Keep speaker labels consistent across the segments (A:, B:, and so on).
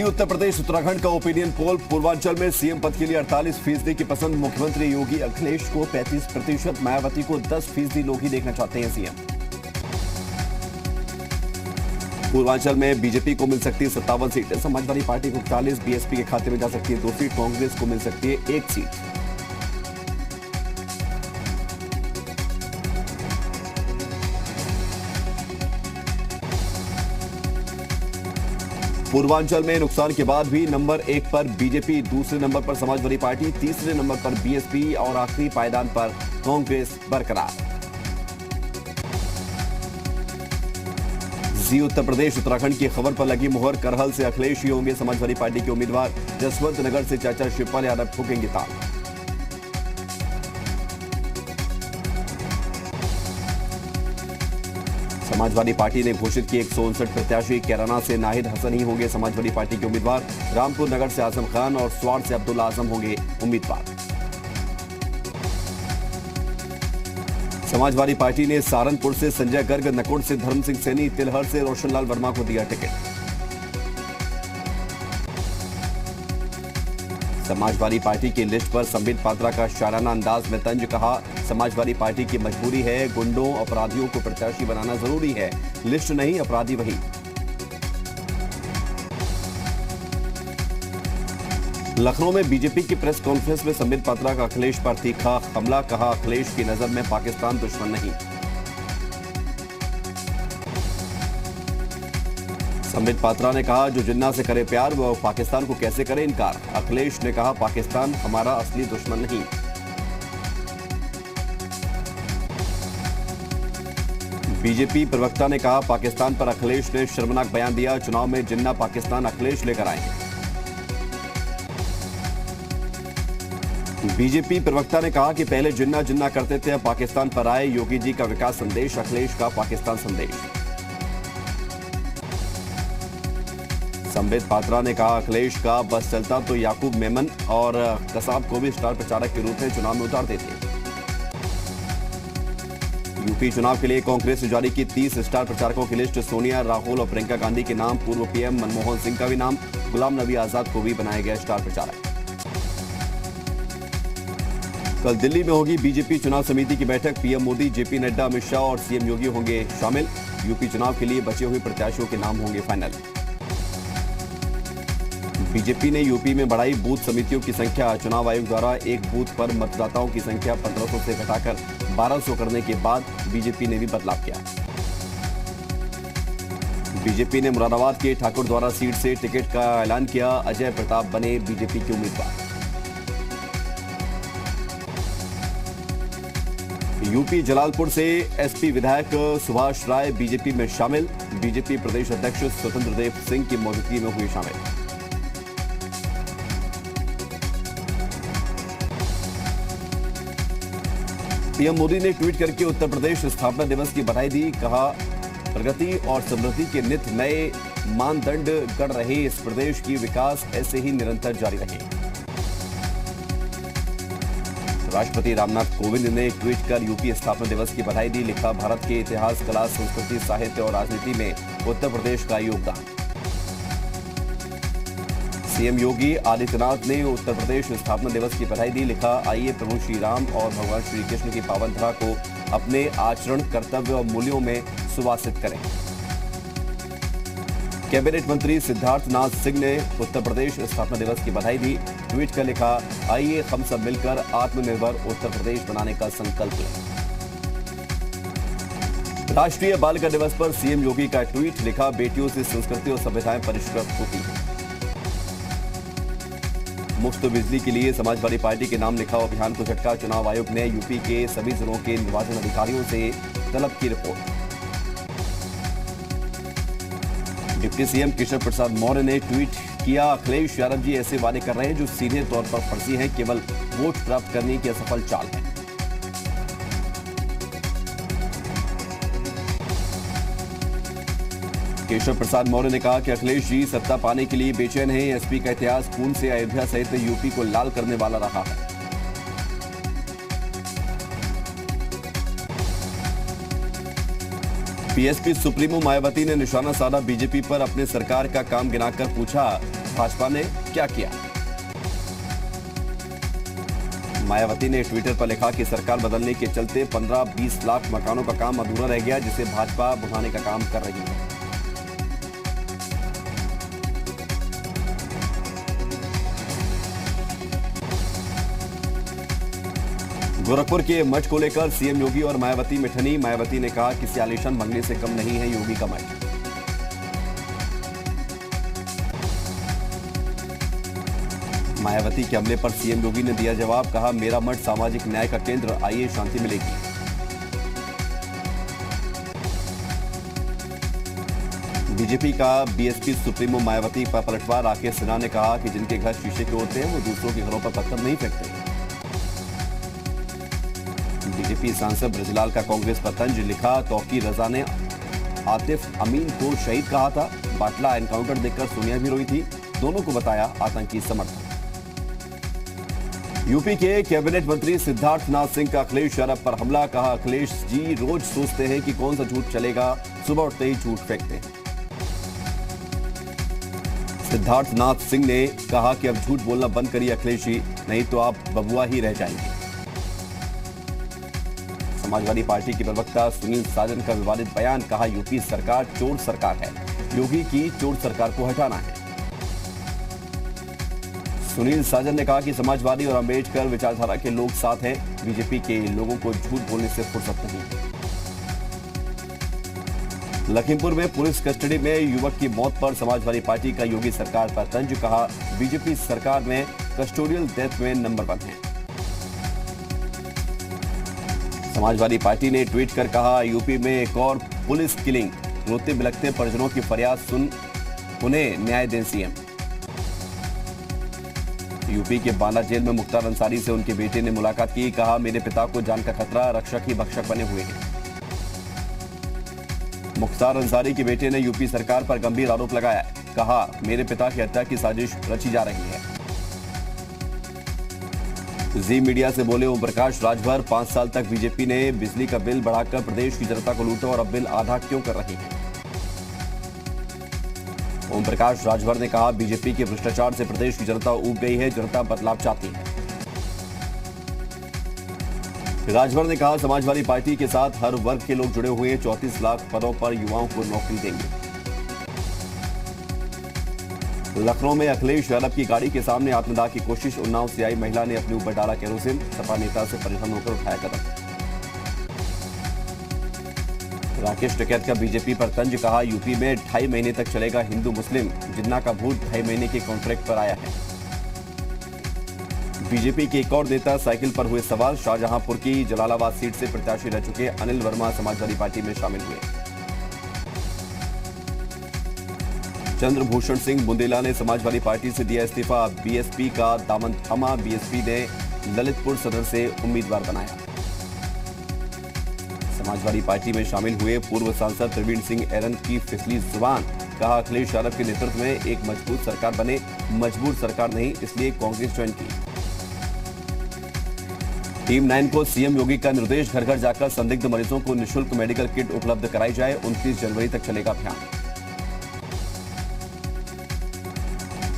A: जी उत्तर प्रदेश उत्तराखंड का opinion poll. Purvanchal में CM पद के लिए 48% की पसंद मुख्यमंत्री योगी अखिलेश को 35%, मायावती को 10% लोग ही देखना चाहते हैं सीएम। पूर्वांचल में बीजेपी को मिल सकती है 57 सीट, समाजवादी पार्टी को 41, बीएसपी के खाते में जा सकती है 2 सीट, कांग्रेस को मिल सकती है 1 सीट। पूर्वांचल में नुकसान के बाद भी नंबर 1 पर बीजेपी, दूसरे नंबर पर समाजवादी पार्टी, तीसरे नंबर पर बीएसपी और आखिरी पायदान पर कांग्रेस बरकरार। जी उत्तर प्रदेश उत्तराखंड की खबर पर लगी मुहर। करहल से अखिलेश ही होंगे समाजवादी पार्टी के उम्मीदवार। जसवंत नगर से चाचा शिवपाल यादव ठोकेंगे ताल। समाजवादी पार्टी ने घोषित किए 159 प्रत्याशी। कैराना से नाहिद हसन ही होंगे समाजवादी पार्टी के उम्मीदवार। रामपुर नगर से आजम खान और स्वार से अब्दुल्ला आजम होंगे उम्मीदवार। समाजवादी पार्टी ने सहारनपुर से संजय गर्ग, नकुड़ से धर्म सिंह सैनी, तिलहर से रोशनलाल वर्मा को दिया टिकट। समाजवादी पार्टी की लिस्ट पर संबित पात्रा का शाराना अंदाज में तंज। कहा, समाजवादी पार्टी की मजबूरी है, गुंडों अपराधियों को प्रत्याशी बनाना जरूरी है, लिस्ट नहीं अपराधी वही। लखनऊ में बीजेपी की प्रेस कॉन्फ्रेंस में संबित पात्रा का अखिलेश पर तीखा हमला। कहा, अखिलेश की नजर में पाकिस्तान दुश्मन नहीं। संबित पात्रा ने कहा, जो जिन्ना से करे प्यार वो पाकिस्तान को कैसे करे इनकार। अखिलेश ने कहा, पाकिस्तान हमारा असली दुश्मन नहीं। बीजेपी प्रवक्ता ने कहा, पाकिस्तान पर अखिलेश ने शर्मनाक बयान दिया। चुनाव में जिन्ना पाकिस्तान अखिलेश लेकर आएंगे। बीजेपी प्रवक्ता ने कहा कि पहले जिन्ना जिन्ना करते थे, अब पाकिस्तान पर आए। योगी जी का विकास संदेश, अखिलेश का पाकिस्तान संदेश। संबित पात्रा ने कहा, अखिलेश का बस चलता तो याकूब मेमन और कसाब को भी स्टार प्रचारक के रूप में चुनाव में उतार देते। यूपी चुनाव के लिए कांग्रेस ने जारी की 30 स्टार प्रचारकों की लिस्ट। सोनिया, राहुल और प्रियंका गांधी के नाम, पूर्व पीएम मनमोहन सिंह का भी नाम, गुलाम नबी आजाद को भी बनाया गया स्टार प्रचारक। कल दिल्ली में होगी बीजेपी चुनाव समिति की बैठक। पीएम मोदी, जेपी नड्डा, अमित शाह और सीएम योगी होंगे शामिल। यूपी चुनाव के लिए बचे हुए प्रत्याशियों के नाम होंगे फाइनल। बीजेपी ने यूपी में बढ़ाई बूथ समितियों की संख्या। चुनाव आयोग द्वारा एक बूथ पर मतदाताओं की संख्या 1500 से घटाकर 1200 करने के बाद बीजेपी ने भी बदलाव किया। बीजेपी ने मुरादाबाद के ठाकुर द्वारा सीट से टिकट का ऐलान किया। अजय प्रताप बने बीजेपी के उम्मीदवार। यूपी जलालपुर से एसपी विधायक सुभाष राय बीजेपी में शामिल। बीजेपी प्रदेश अध्यक्ष स्वतंत्र देव सिंह की मौजूदगी में हुए शामिल। पीएम मोदी ने ट्वीट करके उत्तर प्रदेश स्थापना दिवस की बधाई दी। कहा, प्रगति और समृद्धि के नित नए मानदंड गढ़ रहे इस प्रदेश की विकास ऐसे ही निरंतर जारी रहे। राष्ट्रपति रामनाथ कोविंद ने ट्वीट कर यूपी स्थापना दिवस की बधाई दी। लिखा, भारत के इतिहास, कला, संस्कृति, साहित्य और राजनीति में उत्तर प्रदेश का योगदान। सीएम योगी आदित्यनाथ ने उत्तर प्रदेश स्थापना दिवस की बधाई दी। लिखा, आइए प्रभु श्री राम और भगवान श्री कृष्ण की पावन धरा को अपने आचरण, कर्तव्य और मूल्यों में सुवासित करें। कैबिनेट मंत्री सिद्धार्थ नाथ सिंह ने उत्तर प्रदेश स्थापना दिवस की बधाई दी। ट्वीट कर लिखा, आइए हम सब मिलकर आत्मनिर्भर उत्तर प्रदेश बनाने का संकल्प लें। राष्ट्रीय बालिका दिवस पर सीएम योगी का ट्वीट। लिखा, बेटियों से संस्कृति और सभ्यताएं परिष्कृत होती हैं। मुफ्त बिजली के लिए समाजवादी पार्टी के नाम लिखा अभियान को झटका। चुनाव आयोग ने यूपी के सभी जिलों के निर्वाचन अधिकारियों से तलब की report. Deputy CM Keshav Prasad Maurya ने ट्वीट किया, अखिलेश यादव जी ऐसे वादे कर रहे हैं जो सीधे तौर पर फर्जी हैं, केवल वोट प्राप्त करने की असफल चाल है। केशव प्रसाद मौर्य ने कहा कि अखिलेश जी सत्ता पाने के लिए बेचैन हैं। एसपी का इतिहास खून से अयोध्या सहित यूपी को लाल करने वाला रहा है। बीएसपी सुप्रीमो मायावती ने निशाना साधा बीजेपी पर। अपने सरकार का काम गिनाकर पूछा, भाजपा ने क्या किया। मायावती ने ट्विटर पर लिखा कि सरकार बदलने के चलते 15-20 लाख मकानों का काम अधूरा रह गया, जिसे भाजपा बुढ़ाने का काम कर रही है। गोरखपुर के मठ को लेकर सीएम योगी और मायावती में ठनी। मायावती ने कहा किसी आलीशान बंगले से कम नहीं है योगी का मठ। मायावती के हमले पर सीएम योगी ने दिया जवाब, कहा मेरा मठ सामाजिक न्याय का केंद्र, आइए शांति मिलेगी। बीजेपी का बीएसपी सुप्रीमो मायावती पर पलटवार। राकेश सिन्हा ने कहा कि जिनके घर शीशे के होते हैं वो दूसरों के घरों पर पत्थर नहीं फेंकते। बीजेपी सांसद ब्रजलाल का कांग्रेस पर तंज, लिखा तौकीर रजा ने आतिफ अमीन को शहीद कहा था। बाटला एनकाउंटर देखकर सोनिया भी रोई थी, दोनों को बताया आतंकी समर्थन। यूपी के कैबिनेट मंत्री सिद्धार्थनाथ सिंह का अखिलेश यादव पर हमला, कहा अखिलेश जी रोज सोचते हैं कि कौन सा झूठ चलेगा, सुबह उठते ही झूठ फेंकते हैं। सिद्धार्थनाथ सिंह ने कहा कि अब झूठ बोलना बंद करिए अखिलेश जी, नहीं तो आप बबुआ ही रह जाएंगे। समाजवादी पार्टी के प्रवक्ता सुनील साजन का विवादित बयान, कहा यूपी सरकार चोर सरकार है, योगी की चोर सरकार को हटाना है। सुनील साजन ने कहा कि समाजवादी और अंबेडकर विचारधारा के लोग साथ हैं, बीजेपी के लोगों को झूठ बोलने से फुर्सत नहीं है। लखीमपुर में पुलिस कस्टडी में युवक की मौत पर समाजवादी पार्टी का योगी सरकार पर तंज, कहा बीजेपी सरकार में कस्टोडियल डेथ में नंबर 1 है। समाजवादी पार्टी ने ट्वीट कर कहा यूपी में एक और पुलिस किलिंग, रोते बिलखते परिजनों की फरियाद सुन उन्हें न्याय दें सीएम। यूपी के बांदा जेल में मुख्तार अंसारी से उनके बेटे ने मुलाकात की, कहा मेरे पिता को जान का खतरा, रक्षक ही भक्षक बने हुए हैं। मुख्तार अंसारी के बेटे ने यूपी सरकार पर गंभीर आरोप लगाया, कहा मेरे पिता की हत्या की साजिश रची जा रही है। जी मीडिया से बोले ओम प्रकाश राजभर, 5 साल तक बीजेपी ने बिजली का बिल बढ़ाकर प्रदेश की जनता को लूटा और अब बिल आधा क्यों कर रही है। ओम प्रकाश राजभर ने कहा बीजेपी के भ्रष्टाचार से प्रदेश की जनता ऊब गई है, जनता बदलाव चाहती है। राजभर ने कहा समाजवादी पार्टी के साथ हर वर्ग के लोग जुड़े हुए हैं, 34 लाख पदों पर युवाओं को नौकरी देंगे। लखनऊ में अखिलेश यादव की गाड़ी के सामने आत्मदाह की कोशिश, उन्नाव से आई महिला ने अपने ऊपर डाला केरोसिन, सपा नेता से परेशान होकर उठाया कदम। राकेश टिकैत का बीजेपी पर तंज, कहा यूपी में 2.5 महीने तक चलेगा हिंदू मुस्लिम, जिन्ना का भूत 2.5 महीने के कॉन्ट्रैक्ट पर आया है। बीजेपी के एक और नेता साइकिल पर हुए सवार, शाहजहांपुर की जलालाबाद सीट से प्रत्याशी रह चुके अनिल वर्मा समाजवादी पार्टी में शामिल हुए। चंद्रभूषण सिंह बुंदेला ने समाजवादी पार्टी से दिया इस्तीफा, बीएसपी का दामन थमा, बीएसपी ने ललितपुर सदर से उम्मीदवार बनाया। समाजवादी पार्टी में शामिल हुए पूर्व सांसद प्रवीण सिंह एरन की फिसली जुबान, कहा अखिलेश यादव के नेतृत्व में एक मजबूत सरकार बने, मजबूर सरकार नहीं, इसलिए कांग्रेस ज्वाइन की। टीम 9 को सीएम योगी का निर्देश, घर घर जाकर संदिग्ध मरीजों को निःशुल्क मेडिकल किट उपलब्ध कराई जाए, 29 जनवरी तक चलेगा अभियान।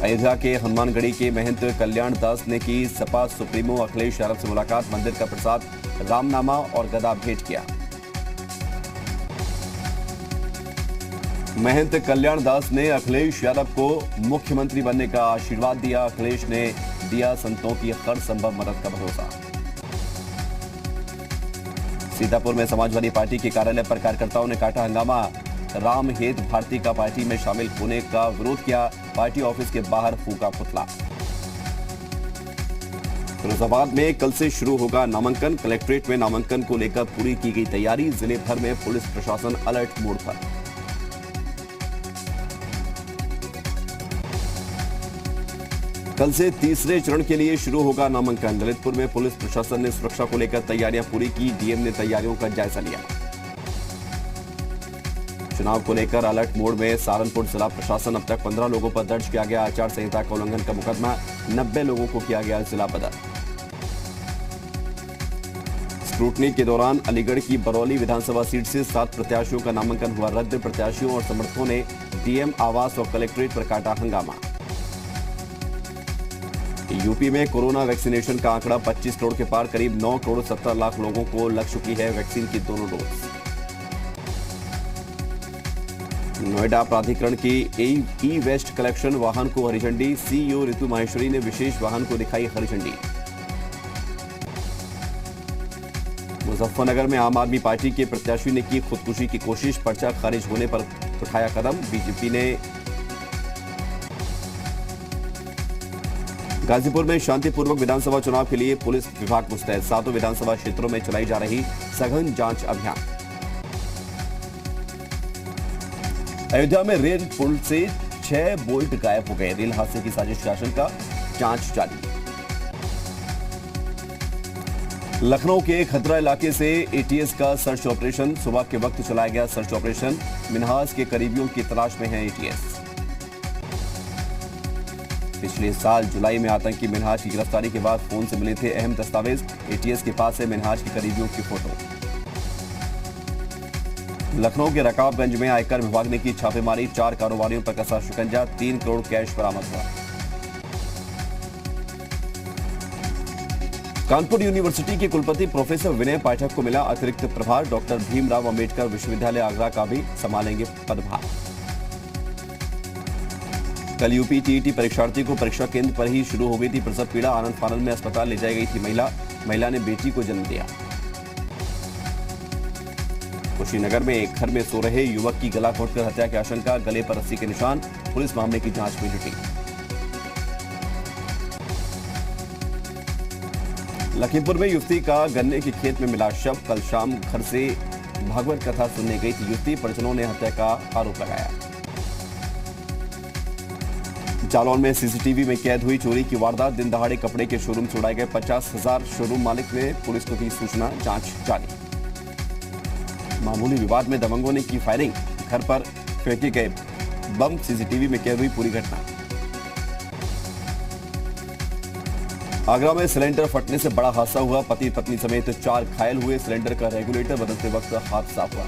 A: अयोध्या के हनुमानगढ़ी के महंत कल्याण दास ने की सपा सुप्रीमो अखिलेश यादव से मुलाकात, मंदिर का प्रसाद रामनामा और गदा भेंट किया। महंत कल्याण दास ने अखिलेश यादव को मुख्यमंत्री बनने का आशीर्वाद दिया, अखिलेश ने दिया संतों की हर संभव मदद का भरोसा। सीतापुर में समाजवादी पार्टी के कार्यालय पर कार्यकर्ताओं ने काटा हंगामा, राम हेत भारती का पार्टी में शामिल होने का विरोध किया, पार्टी ऑफिस के बाहर फूका पुतला। फिरोजाबाद में कल से शुरू होगा नामांकन, कलेक्ट्रेट में नामांकन को लेकर पूरी की गई तैयारी, जिले भर में पुलिस प्रशासन अलर्ट मोड पर। कल से तीसरे चरण के लिए शुरू होगा नामांकन, ललितपुर में पुलिस प्रशासन ने सुरक्षा को लेकर तैयारियां पूरी की, डीएम ने तैयारियों का जायजा लिया। चुनाव को लेकर अलर्ट मोड में सहारनपुर जिला प्रशासन, अब तक 15 लोगों पर दर्ज किया गया आचार संहिता का उल्लंघन का मुकदमा, 90 लोगों को किया गया जिला बदर। स्क्रूटनी के दौरान अलीगढ़ की बरौली विधानसभा सीट से 7 प्रत्याशियों का नामांकन हुआ रद्द, प्रत्याशियों और समर्थकों ने डीएम आवास और कलेक्ट्रेट पर काटा हंगामा। यूपी में कोरोना वैक्सीनेशन का आंकड़ा 25 करोड़ के पार, करीब 9 करोड़ 70 लाख लोगों को लग चुकी है वैक्सीन की दोनों डोज। नोएडा प्राधिकरण की ई वेस्ट कलेक्शन वाहन को हरी झंडी, सीईओ ऋतु माहेश्वरी ने विशेष वाहन को दिखाई हरी झंडी। मुजफ्फरनगर में आम आदमी पार्टी के प्रत्याशी ने की खुदकुशी की कोशिश, पर्चा खारिज होने पर उठाया कदम। बीजेपी ने गाजीपुर में शांतिपूर्वक विधानसभा चुनाव के लिए पुलिस विभाग मुस्तैद, 7 विधानसभा क्षेत्रों में चलाई जा रही सघन जांच अभियान। अयोध्या में रेल पुल से 6 बोल्ट गायब हो गए, रेल हादसे की साजिश की आशंका, जांच जारी। लखनऊ के खतरा इलाके से एटीएस का सर्च ऑपरेशन, सुबह के वक्त चलाया गया सर्च ऑपरेशन, मिन्हाज के करीबियों की तलाश में है एटीएस। पिछले साल जुलाई में आतंकी मिन्हाज की गिरफ्तारी के बाद फोन से मिले थे अहम दस्तावेज, एटीएस के पास है मिन्हाज के करीबियों की फोटो। लखनऊ के रकाबगंज में आयकर विभाग ने की छापेमारी, 4 कारोबारियों पर कसा शिकंजा, 3 करोड़ कैश बरामद हुआ। कानपुर यूनिवर्सिटी के कुलपति प्रोफेसर विनय पाठक को मिला अतिरिक्त प्रभार, डॉक्टर भीमराव अंबेडकर विश्वविद्यालय आगरा का भी संभालेंगे पदभार। कल यूपी टीईटी परीक्षार्थी को परीक्षा केंद्र पर ही शुरू हो गई थी प्रसव पीड़ा, आनंद फानंद में अस्पताल ले जाई गई थी महिला ने बेटी को जन्म दिया। कुशीनगर में एक घर में सो रहे युवक की गला घोंटकर हत्या की आशंका, गले पर रस्सी के निशान, पुलिस मामले की जांच में जुटी। लखीमपुर में युवती का गन्ने के खेत में मिला शव, कल शाम घर से भागवत कथा सुनने गई थी युवती, परिजनों ने हत्या का आरोप लगाया। जालौन में सीसीटीवी में कैद हुई चोरी की वारदात, दिन दहाड़े कपड़े के शोरूम से उड़ाए गए 50,000, शोरूम मालिक ने पुलिस को दी सूचना, जांच जारी। मामूली विवाद में दबंगों ने की फायरिंग, घर पर फेंके गए बम, सीसीटीवी में कैद हुई पूरी घटना। आगरा में सिलेंडर फटने से बड़ा हादसा हुआ, पति पत्नी समेत 4 घायल हुए, सिलेंडर का रेगुलेटर बदलते वक्त हादसा हुआ।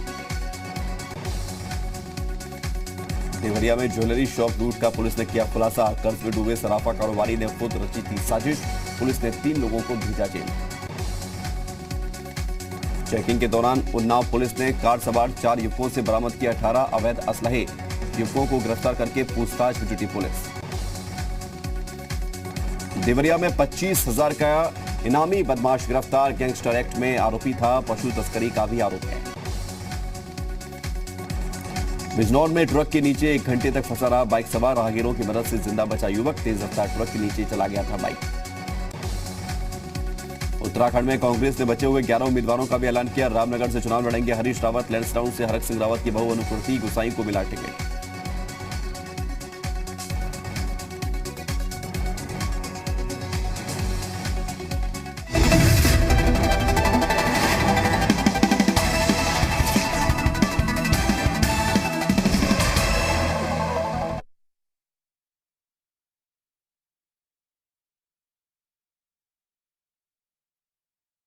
A: देवरिया में ज्वेलरी शॉप लूट का पुलिस ने किया खुलासा, कर्ज में डूबे सराफा कारोबारी ने खुद रची थी साजिश, पुलिस ने 3 लोगों को भेजा जेल। चेकिंग के दौरान उन्नाव पुलिस ने कार सवार 4 युवकों से बरामद किया 18 अवैध असलहे, युवकों को गिरफ्तार करके पूछताछ में जुटी पुलिस। देवरिया में 25,000 का इनामी बदमाश गिरफ्तार, गैंगस्टर एक्ट में आरोपी था, पशु तस्करी का भी आरोप है। बिजनौर में ट्रक के नीचे 1 घंटे तक फंसा रहा बाइक सवार, राहगीरों की मदद से जिंदा बचा युवक, तेज रफ्तार ट्रक के नीचे चला गया था बाइक। उत्तराखंड में कांग्रेस ने बचे हुए 11 उम्मीदवारों का भी ऐलान किया, रामनगर से चुनाव लड़ेंगे हरीश रावत, लैंसडाउन से हरक सिंह रावत की बहु अनुपूर्ति, गुसाई को मिला टिकट।